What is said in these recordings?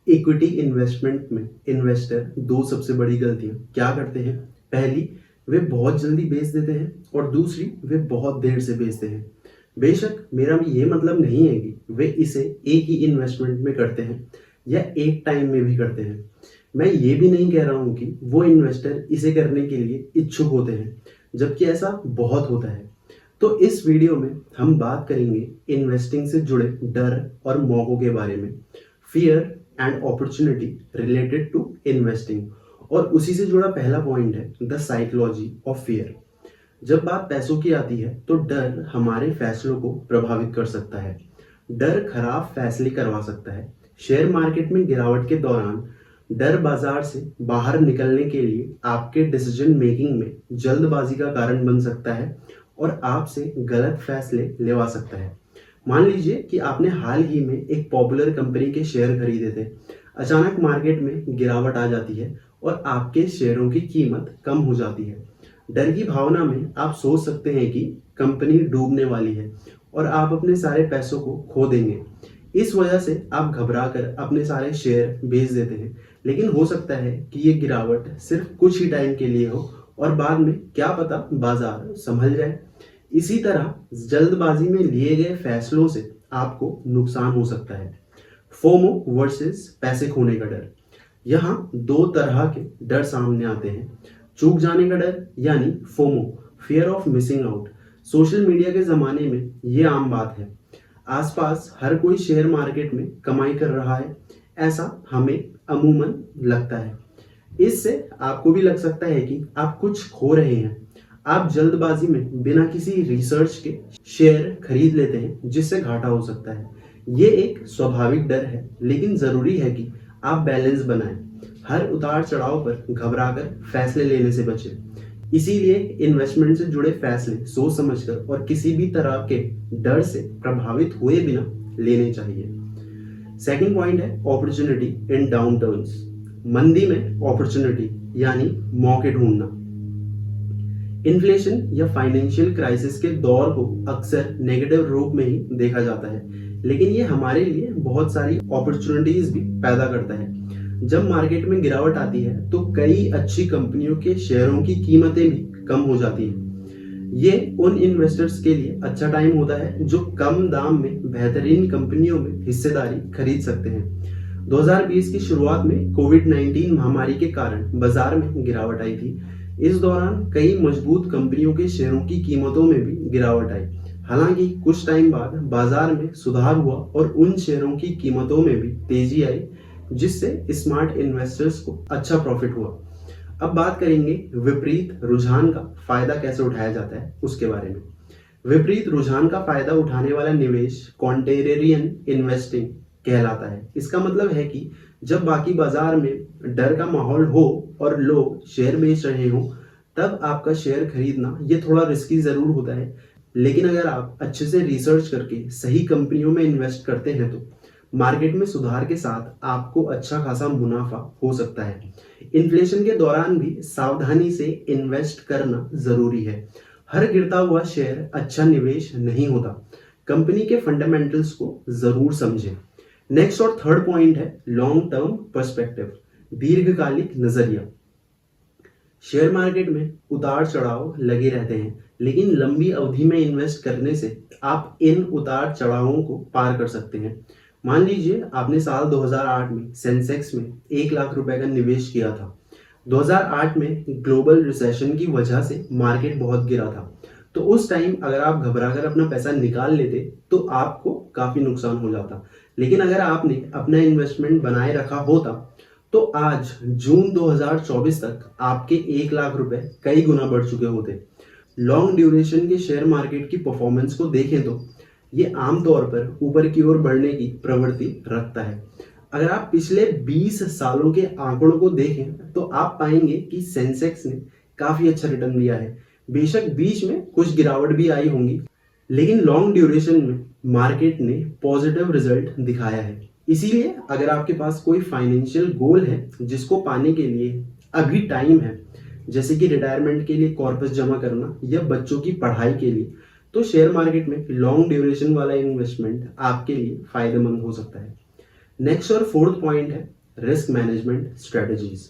Equity investment में investor दो सबसे बड़ी गलतियां क्या करते हैं। पहली, वे बहुत जल्दी बेच देते हैं और दूसरी, वे बहुत देर से बेचते हैं। बेशक मेरा ये मतलब नहीं है कि वे इसे एक ही इन्वेस्टमेंट में करते हैं या एक टाइम में भी करते हैं। मैं ये भी नहीं कह रहा हूँ कि वो इन्वेस्टर इसे करने के लिए इच्छुक होते हैं, जबकि ऐसा बहुत होता है। तो इस वीडियो में हम बात करेंगे इन्वेस्टिंग से जुड़े डर और मौकों के बारे में, fear and opportunity related to investing. और उसी से जुड़ा पहला पॉइंट है द साइकोलॉजी ऑफ फियर। जब बात पैसों की आती है तो डर हमारे फैसलों को प्रभावित कर सकता है। डर खराब फैसले करवा सकता है। शेयर मार्केट में गिरावट के दौरान डर बाजार से बाहर निकलने के लिए आपके डिसीजन मेकिंग में जल्दबाजी का कारण बन सकता है और आपसे गलत फैसले लेवा सकता है। मान लीजिए कि आपने हाल ही में एक पॉपुलर कंपनी के शेयर खरीदे थे। अचानक मार्केट में गिरावट आ जाती है और आपके शेयरों की कीमत कम हो जाती है। डर की भावना में आप सोच सकते हैं कि कंपनी डूबने वाली है और आप अपने सारे पैसों को खो देंगे। इस वजह से आप घबराकर अपने सारे शेयर बेच देते हैं। लेकिन हो सकता है कि ये गिरावट सिर्फ कुछ ही टाइम के लिए हो और बाद में क्या पता बाजार संभल जाए। इसी तरह जल्दबाजी में लिए गए फैसलों से आपको नुकसान हो सकता है। फोमो वर्सेस पैसे खोने का डर। यहाँ दो तरह के डर सामने आते हैं। चूक जाने का डर यानी FOMO, fear of missing out. Social media के जमाने में ये आम बात है। आसपास हर कोई शेयर मार्केट में कमाई कर रहा है, ऐसा हमें अमूमन लगता है। इससे आपको भी लग सकता है कि आप कुछ खो रहे हैं। आप जल्दबाजी में बिना किसी रिसर्च के शेयर खरीद लेते हैं, जिससे घाटा हो सकता है। ये एक स्वाभाविक डर है, लेकिन जरूरी है कि आप बैलेंस बनाएं। हर उतार चढ़ाव पर घबराकर फैसले लेने से बचें। इसीलिए इन्वेस्टमेंट से जुड़े फैसले सोच समझकर और किसी भी तरह के डर से प्रभावित हुए बिना लेने चाहिए। सेकंड पॉइंट है अपॉर्चुनिटी इन डाउन टर्न्स। मंदी में अपॉर्चुनिटी यानी मौके ढूंढना। इन्फ्लेशन या फाइनेंशियल क्राइसिस के दौर को अक्सर नेगेटिव रूप में ही देखा जाता है, लेकिन ये हमारे लिए बहुत सारी अपॉर्चुनिटीज भी पैदा करता है। जब मार्केट में गिरावट आती है तो कई अच्छी कंपनियों के शेयरों की कीमतें भी कम हो जाती हैं। ये उन इन्वेस्टर्स के लिए अच्छा टाइम होता है जो कम दाम में बेहतरीन कंपनियों में हिस्सेदारी खरीद सकते हैं। 2020 की शुरुआत में कोविड-19 महामारी के कारण बाजार में गिरावट आई थी। इस दौरान कई मजबूत कंपनियों के शेयरों की कीमतों में भी गिरावट आई। हालांकि कुछ टाइम बाद बाजार में सुधार हुआ और उन शेयरों की कीमतों में भी तेजी आई, जिससे स्मार्ट इन्वेस्टर्स को अच्छा प्रॉफिट हुआ। अब बात करेंगे विपरीत रुझान का फायदा कैसे उठाया जाता है उसके बारे में। विपरीत रुझान का फायदा उठाने वाला निवेश कॉन्ट्रेरियन इन्वेस्टिंग कहलाता है। इसका मतलब है कि जब बाकी बाजार में डर का माहौल हो और लोग शेयर बेच रहे हो, तब आपका शेयर खरीदना ये थोड़ा रिस्की जरूर होता है। लेकिन अगर आप अच्छे से रिसर्च करके सही कंपनियों में इन्वेस्ट करते हैं तो मार्केट में सुधार के साथ आपको अच्छा खासा मुनाफा हो सकता है। इन्फ्लेशन के दौरान भी सावधानी से इन्वेस्ट करना जरूरी है। हर गिरता हुआ शेयर अच्छा निवेश नहीं होता। कंपनी के फंडामेंटल्स को जरूर समझें। नेक्स्ट और थर्ड पॉइंट है लॉन्ग टर्म पर्सपेक्टिव, दीर्घकालिक नजरिया। शेयर मार्केट में उतार चढ़ाव लगे रहते हैं, लेकिन लंबी अवधि में इन्वेस्ट करने से आप इन उतार चढ़ावों को पार कर सकते हैं। मान लीजिए आपने साल 2008 में सेंसेक्स में 1 लाख रुपए का निवेश किया था। 2008 में ग्लोबल रिसेशन की वजह से मार्केट बहुत गिरा था, तो उस टाइम अगर आप घबराकर अपना पैसा निकाल लेते तो आपको काफी नुकसान हो जाता। लेकिन अगर आपने अपना इन्वेस्टमेंट बनाए रखा होता तो आज जून 2024 तक आपके 1 लाख रुपए कई गुना बढ़ चुके होते। लॉन्ग ड्यूरेशन के शेयर मार्केट की परफॉर्मेंस को देखें तो ये आमतौर पर ऊपर की ओर बढ़ने की प्रवृत्ति रखता है। अगर आप पिछले 20 सालों के आंकड़ों को देखें तो आप पाएंगे कि सेंसेक्स ने काफी अच्छा रिटर्न दिया है। बेशक बीच में कुछ गिरावट भी आई होंगी, लेकिन लॉन्ग ड्यूरेशन में मार्केट ने पॉजिटिव रिजल्ट दिखाया है। इसीलिए अगर आपके पास कोई फाइनेंशियल गोल है जिसको पाने के लिए अभी टाइम है, जैसे कि रिटायरमेंट के लिए कॉर्पस जमा करना या बच्चों की पढ़ाई के लिए, तो शेयर मार्केट में लॉन्ग ड्यूरेशन वाला इन्वेस्टमेंट आपके लिए फायदेमंद हो सकता है। नेक्स्ट और फोर्थ पॉइंट है रिस्क मैनेजमेंट स्ट्रेटजीज,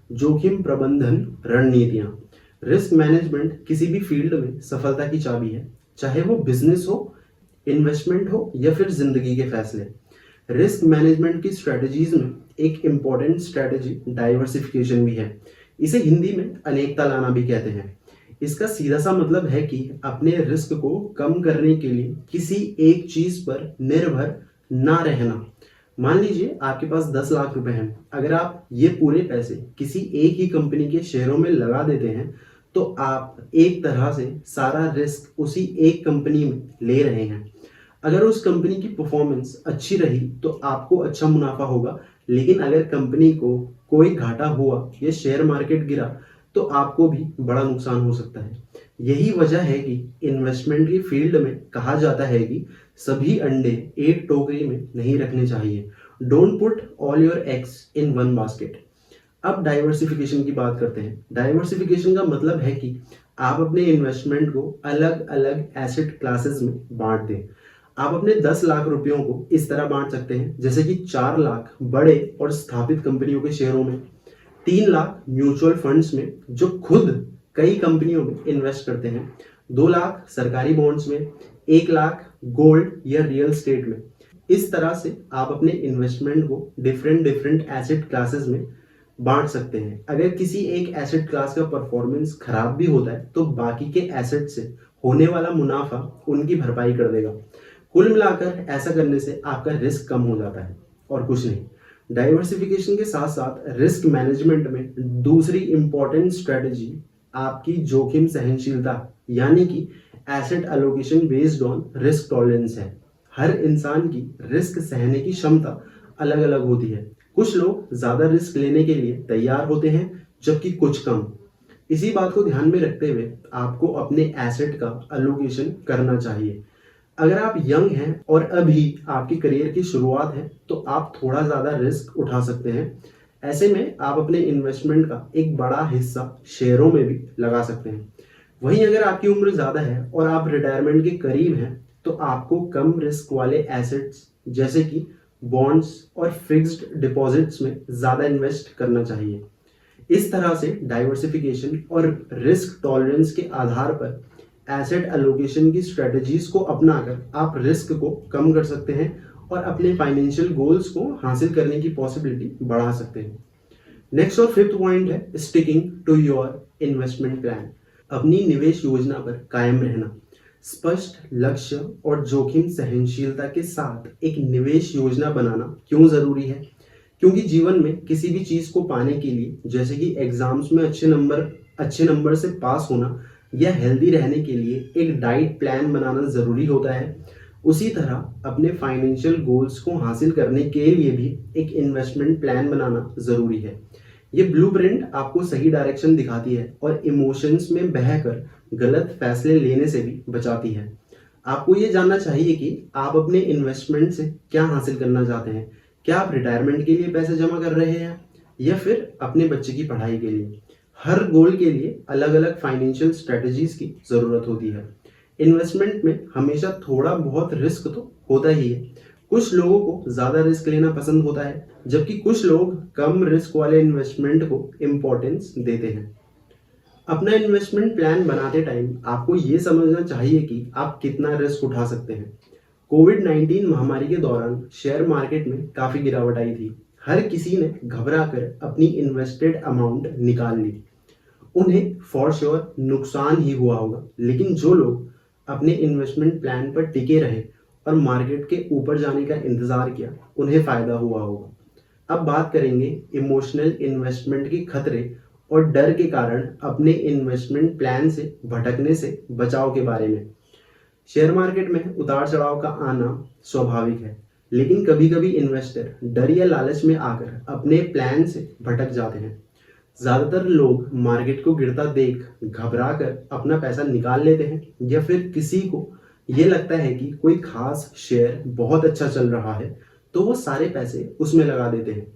जोखिम प्रबंधन रणनीतियां। रिस्क मैनेजमेंट किसी भी फील्ड में सफलता की चाबी है, चाहे वो बिजनेस हो, इन्वेस्टमेंट हो या फिर जिंदगी के फैसले। रिस्क मैनेजमेंट की स्ट्रेटजीज में एक इम्पॉर्टेंट स्ट्रेटजी डाइवर्सिफिकेशन भी है। इसे हिंदी में अनेकता लाना भी कहते हैं। इसका सीधा सा मतलब है कि अपने रिस्क को कम करने के लिए किसी एक चीज पर निर्भर ना रहना। मान लीजिए आपके पास 10 लाख रुपए हैं। अगर आप ये पूरे पैसे किसी एक ही कंपनी के शेयरों में लगा देते हैं तो आप एक तरह से सारा रिस्क उसी एक कंपनी में ले रहे हैं। अगर उस कंपनी की परफॉर्मेंस अच्छी रही तो आपको अच्छा मुनाफा होगा, लेकिन अगर कंपनी को कोई घाटा हुआ या शेयर मार्केट गिरा तो आपको भी बड़ा नुकसान हो सकता है। यही वजह है कि इन्वेस्टमेंट की फील्ड में कहा जाता है कि सभी अंडे एक टोकरी में नहीं रखने चाहिए। Don't put all your eggs in one basket. अब डाइवर्सिफिकेशन की बात करते हैं। डाइवर्सिफिकेशन का मतलब है कि आप अपने इन्वेस्टमेंट को अलग अलग एसेट क्लासेस में बांट दें। आप अपने 10 लाख रुपयों को इस तरह बांट सकते हैं जैसे कि 4 लाख बड़े और स्थापित कंपनियों के शेयरों में, 3 लाख म्यूचुअल फंड्स में जो खुद कई कंपनियों में इन्वेस्ट करते हैं, 2 लाख सरकारी बॉन्ड्स में, 1 लाख गोल्ड या रियल स्टेट में। इस तरह से आप अपने इन्वेस्टमेंट को डिफरेंट एसेट क्लासेस में बांट सकते हैं। अगर किसी एक एसेट क्लास का परफॉर्मेंस खराब भी होता है तो बाकी के एसेट से होने वाला मुनाफा उनकी भरपाई कर देगा। कुल मिलाकर ऐसा करने से आपका रिस्क कम हो जाता है और कुछ नहीं। डाइवर्सिफिकेशन के साथ साथ रिस्क मैनेजमेंट में दूसरी इंपॉर्टेंट स्ट्रेटजी आपकी जोखिम सहनशीलता यानी कि asset allocation based on risk tolerance है। हर इंसान की रिस्क सहने की क्षमता अलग अलग होती है। कुछ लोग ज्यादा रिस्क लेने के लिए तैयार होते हैं जबकि कुछ कम। इसी बात को ध्यान में रखते हुए आपको अपने एसेट का एलोकेशन करना चाहिए। अगर आप यंग हैं और अभी आपकी करियर की शुरुआत है तो आप थोड़ा ज़्यादा रिस्क उठा सकते हैं। ऐसे में आप अपने इन्वेस्टमेंट का एक बड़ा हिस्सा शेयरों में भी लगा सकते हैं। वहीं अगर आपकी उम्र ज़्यादा है और आप रिटायरमेंट के करीब हैं तो आपको कम रिस्क वाले एसेट्स जैसे कि बॉन्ड्स और फिक्स्ड डिपॉजिट्स में ज़्यादा इन्वेस्ट करना चाहिए। इस तरह से डाइवर्सिफिकेशन और रिस्क टॉलरेंस के आधार पर एसेट एलोकेशन की स्ट्रेटजीज को अपनाकर आप रिस्क को कम कर सकते हैं और अपने फाइनेंशियल गोल्स को हासिल करने की पॉसिबिलिटी बढ़ा सकते हैं। नेक्स्ट और फिफ्थ पॉइंट है sticking to your investment plan. अपनी निवेश योजना पर कायम रहना। स्पष्ट लक्ष्य और जोखिम सहनशीलता के साथ एक निवेश योजना बनाना क्यों जरूरी है? क्योंकि जीवन में किसी भी चीज को पाने के लिए, जैसे कि एग्जाम्स में अच्छे नंबर से पास होना या हेल्दी रहने के लिए एक डाइट प्लान बनाना ज़रूरी होता है, उसी तरह अपने फाइनेंशियल गोल्स को हासिल करने के लिए भी एक इन्वेस्टमेंट प्लान बनाना ज़रूरी है। ये ब्लूप्रिंट आपको सही डायरेक्शन दिखाती है और इमोशंस में बहकर गलत फैसले लेने से भी बचाती है। आपको ये जानना चाहिए कि आप अपने इन्वेस्टमेंट से क्या हासिल करना चाहते हैं। क्या आप रिटायरमेंट के लिए पैसे जमा कर रहे हैं या फिर अपने बच्चे की पढ़ाई के लिए? हर गोल के लिए अलग अलग फाइनेंशियल स्ट्रेटजीज की ज़रूरत होती है। इन्वेस्टमेंट में हमेशा थोड़ा बहुत रिस्क तो होता ही है। कुछ लोगों को ज़्यादा रिस्क लेना पसंद होता है जबकि कुछ लोग कम रिस्क वाले इन्वेस्टमेंट को इम्पोर्टेंस देते हैं। अपना इन्वेस्टमेंट प्लान बनाते टाइम आपको ये समझना चाहिए कि आप कितना रिस्क उठा सकते हैं। कोविड-19 महामारी के दौरान शेयर मार्केट में काफ़ी गिरावट आई थी। हर किसी ने घबरा कर अपनी इन्वेस्टेड अमाउंट निकाल ली। उन्हें फॉर श्योर नुकसान ही हुआ होगा, लेकिन जो लोग अपने इन्वेस्टमेंट प्लान पर टिके रहे और मार्केट के ऊपर जाने का इंतजार किया, उन्हें फायदा हुआ होगा। अब बात करेंगे इमोशनल इन्वेस्टमेंट के खतरे और डर के कारण अपने इन्वेस्टमेंट प्लान से भटकने से बचाव के बारे में। शेयर मार्केट में उतार चढ़ाव का आना स्वाभाविक है, लेकिन कभी कभी इन्वेस्टर डर या लालच में आकर अपने प्लान से भटक जाते हैं। ज़्यादातर लोग मार्केट को गिरता देख घबरा कर अपना पैसा निकाल लेते हैं या फिर किसी को ये लगता है कि कोई खास शेयर बहुत अच्छा चल रहा है तो वो सारे पैसे उसमें लगा देते हैं।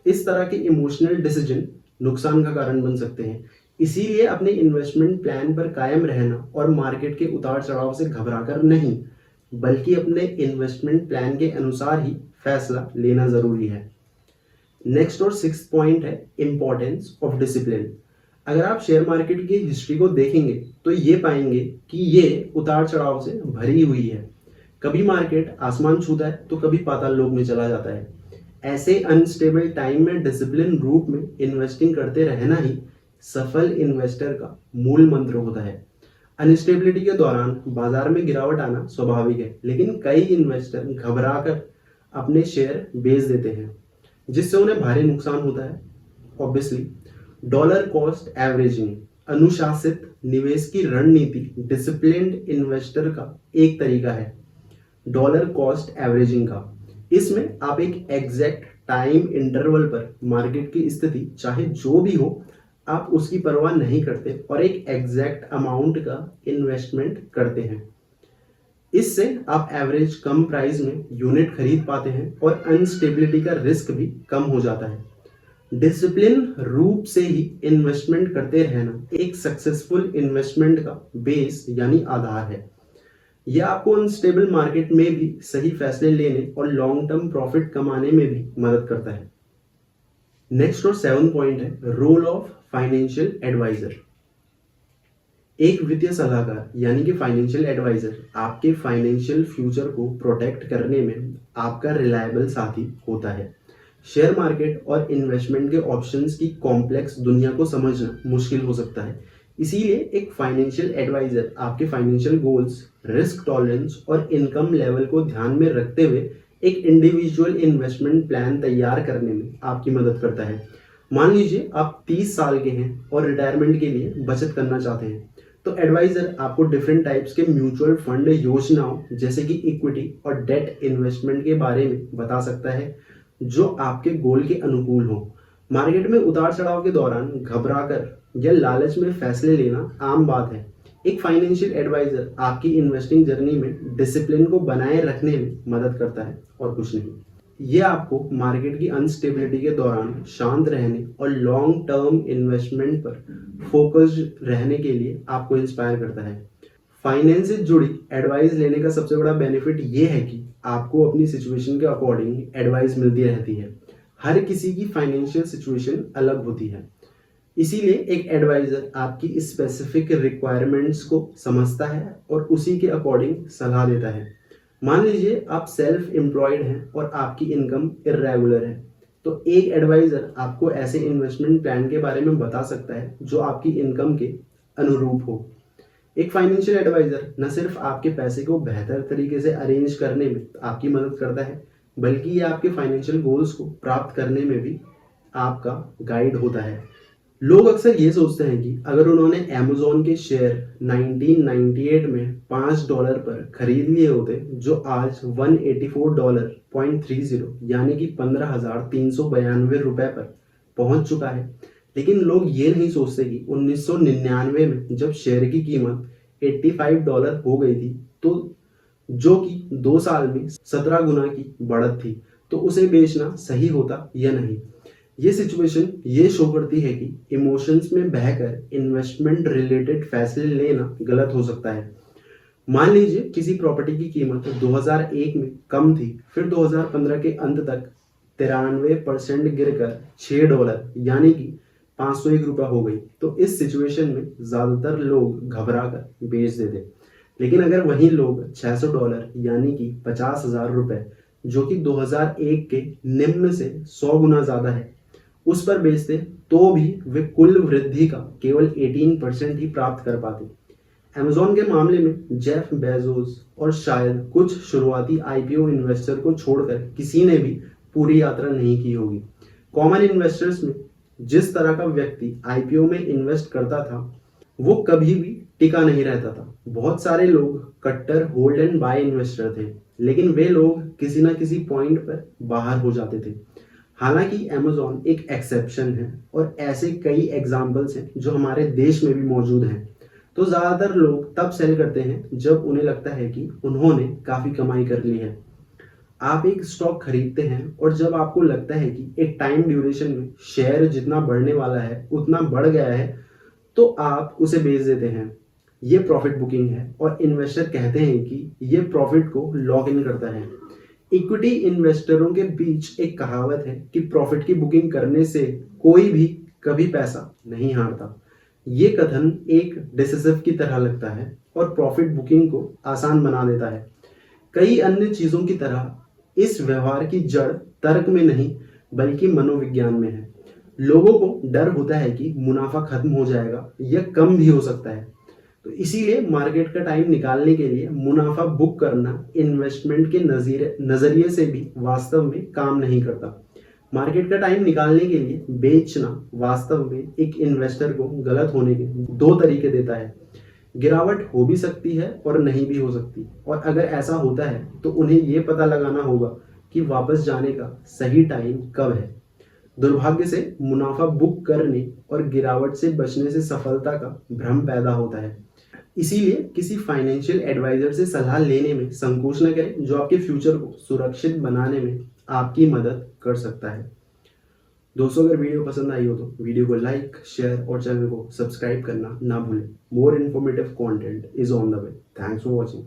इस तरह के इमोशनल डिसीजन नुकसान का कारण बन सकते हैं। इसीलिए अपने इन्वेस्टमेंट प्लान पर कायम रहना और मार्केट के उतार चढ़ाव से घबराकर नहीं, बल्कि अपने इन्वेस्टमेंट प्लान के अनुसार ही फैसला लेना ज़रूरी है। नेक्स्ट और सिक्स्थ पॉइंट है इंपॉर्टेंस ऑफ डिसिप्लिन। अगर आप शेयर मार्केट की हिस्ट्री को देखेंगे तो ये पाएंगे कि ये उतार चढ़ाव से भरी हुई है। कभी मार्केट आसमान छूता है तो कभी पाताल लोक में चला जाता है। ऐसे अनस्टेबल टाइम में डिसिप्लिन रूप में इन्वेस्टिंग करते रहना ही सफल इन्वेस्टर का मूल मंत्र होता है। अनस्टेबिलिटी के दौरान बाजार में गिरावट आना स्वाभाविक है, लेकिन कई इन्वेस्टर घबराकर अपने शेयर बेच देते हैं, जिससे उन्हें भारी नुकसान होता है। ऑब्वियसली डॉलर कॉस्ट एवरेजिंग, अनुशासित निवेश की रणनीति डिसिप्लिन्ड इन्वेस्टर का एक तरीका है डॉलर कॉस्ट एवरेजिंग का। इसमें आप एक एग्जैक्ट टाइम इंटरवल पर मार्केट की स्थिति चाहे जो भी हो, आप उसकी परवाह नहीं करते और एक एग्जैक्ट अमाउंट का इन्वेस्टमेंट करते हैं। इससे आप एवरेज कम प्राइस में यूनिट खरीद पाते हैं और अनस्टेबिलिटी का रिस्क भी कम हो जाता है। डिसिप्लिन रूप से ही इन्वेस्टमेंट करते रहना एक सक्सेसफुल इन्वेस्टमेंट का बेस यानी आधार है। यह आपको अनस्टेबल मार्केट में भी सही फैसले लेने और लॉन्ग टर्म प्रॉफिट कमाने में भी मदद करता है। नेक्स्ट और 7 पॉइंट है रोल ऑफ फाइनेंशियल एडवाइजर। एक वित्तीय सलाहकार यानी कि फाइनेंशियल एडवाइजर आपके फाइनेंशियल फ्यूचर को प्रोटेक्ट करने में आपका रिलायबल साथी होता है। शेयर मार्केट और इन्वेस्टमेंट के ऑप्शंस की कॉम्प्लेक्स दुनिया को समझना मुश्किल हो सकता है, इसीलिए एक फाइनेंशियल एडवाइजर आपके फाइनेंशियल गोल्स, रिस्क टॉलरेंस और इनकम लेवल को ध्यान में रखते हुए एक इंडिविजुअल इन्वेस्टमेंट प्लान तैयार करने में आपकी मदद करता है। मान लीजिए आप 30 साल के हैं और रिटायरमेंट के लिए बचत करना चाहते हैं, तो एडवाइजर आपको डिफरेंट टाइप्स के म्यूचुअल फंड योजनाओं जैसे कि इक्विटी और डेट इन्वेस्टमेंट के बारे में बता सकता है जो आपके गोल के अनुकूल हो। मार्केट में उतार चढ़ाव के दौरान घबराकर या लालच में फैसले लेना आम बात है। एक फाइनेंशियल एडवाइजर आपकी इन्वेस्टिंग जर्नी में डिसिप्लिन को बनाए रखने में मदद करता है और कुछ नहीं। यह आपको मार्केट की अनस्टेबिलिटी के दौरान शांत रहने और लॉन्ग टर्म इन्वेस्टमेंट पर फोकस्ड रहने के लिए आपको इंस्पायर करता है। फाइनेंस से जुड़ी एडवाइस लेने का सबसे बड़ा बेनिफिट ये है कि आपको अपनी सिचुएशन के अकॉर्डिंग एडवाइस मिलती रहती है। हर किसी की फाइनेंशियल सिचुएशन अलग होती है, इसीलिए एक एडवाइजर आपकी स्पेसिफिक रिक्वायरमेंट्स को समझता है और उसी के अकॉर्डिंग सलाह देता है। मान लीजिए आप सेल्फ एम्प्लॉयड हैं और आपकी इनकम इरेगुलर है, तो एक एडवाइजर आपको ऐसे इन्वेस्टमेंट प्लान के बारे में बता सकता है जो आपकी इनकम के अनुरूप हो। एक फाइनेंशियल एडवाइजर न सिर्फ आपके पैसे को बेहतर तरीके से अरेंज करने में आपकी मदद करता है, बल्कि ये आपके फाइनेंशियल गोल्स को प्राप्त करने में भी आपका गाइड होता है। लोग अक्सर ये सोचते हैं कि अगर उन्होंने अमेज़न के शेयर 1998 में $5 पर खरीद लिए होते, जो आज $184.30 यानी कि 15,392 रुपए पर पहुंच चुका है। लेकिन लोग ये नहीं सोचते कि 1999 में जब शेयर की कीमत $85 हो गई थी, तो जो कि 2 साल में 17 गुना की बढ़त थी, तो उसे बेचना सही होता या नहीं। ये सिचुएशन ये शो करती है कि इमोशंस में बहकर इन्वेस्टमेंट रिलेटेड फैसले लेना गलत हो सकता है। मान लीजिए किसी प्रॉपर्टी की कीमत 2001 में कम थी, फिर 2015 के अंत तक 93% गिरकर $6 यानी कि 501 रुपये हो गई, तो इस सिचुएशन में ज़्यादातर लोग घबरा कर बेच देते। लेकिन अगर वही लोग $600 यानी कि 50,000 रुपये, जो कि 2001 के निम्न से 100 गुना ज़्यादा है, उस पर बेचते, तो भी वे कुल वृद्धि का केवल 18% ही प्राप्त कर पाते। अमेज़न के मामले में जेफ बेजोस और शायद कुछ शुरुआती आईपीओ इन्वेस्टर को छोड़कर किसी ने भी पूरी यात्रा नहीं की होगी। कॉमन इन्वेस्टर्स में जिस तरह का व्यक्ति आईपीओ में इन्वेस्ट करता था, वो कभी भी टिका नहीं रहता था। बहुत सारे लोग कट्टर होल्ड एंड बाय इन्वेस्टर थे, लेकिन वे लोग किसी ना किसी पॉइंट पर बाहर हो जाते थे। हालांकि अमेज़न एक एक्सेप्शन है और ऐसे कई एग्जाम्पल्स हैं जो हमारे देश में भी मौजूद हैं। तो ज़्यादातर लोग तब सेल करते हैं जब उन्हें लगता है कि उन्होंने काफ़ी कमाई कर ली है। आप एक स्टॉक खरीदते हैं और जब आपको लगता है कि एक टाइम ड्यूरेशन में शेयर जितना बढ़ने वाला है उतना बढ़ गया है, तो आप उसे बेच देते हैं। ये प्रॉफिट बुकिंग है और इन्वेस्टर कहते हैं कि ये प्रॉफिट को लॉक इन करता है। इक्विटी इन्वेस्टरों के बीच एक कहावत है कि प्रॉफिट की बुकिंग करने से कोई भी कभी पैसा नहीं हारता। ये कथन एक डिसिसिव की तरह लगता है और प्रॉफिट बुकिंग को आसान बना देता है। कई अन्य चीजों की तरह इस व्यवहार की जड़ तर्क में नहीं बल्कि मनोविज्ञान में है। लोगों को डर होता है कि मुनाफा खत्म हो जाएगा या कम भी हो सकता है, तो इसीलिए मार्केट का टाइम निकालने के लिए मुनाफा बुक करना इन्वेस्टमेंट के नजरिए से भी वास्तव में काम नहीं करता। मार्केट का टाइम निकालने के लिए बेचना वास्तव में एक इन्वेस्टर को गलत होने के दो तरीके देता है। गिरावट हो भी सकती है और नहीं भी हो सकती, और अगर ऐसा होता है तो उन्हें यह पता लगाना होगा कि वापस जाने का सही टाइम कब है। दुर्भाग्य से मुनाफा बुक करने और गिरावट से बचने से सफलता का भ्रम पैदा होता है। इसीलिए किसी फाइनेंशियल एडवाइजर से सलाह लेने में संकोच न करें, जो आपके फ्यूचर को सुरक्षित बनाने में आपकी मदद कर सकता है। दोस्तों, अगर वीडियो पसंद आई हो तो वीडियो को लाइक, शेयर और चैनल को सब्सक्राइब करना ना भूलें। More informative content is on the way. Thanks for watching.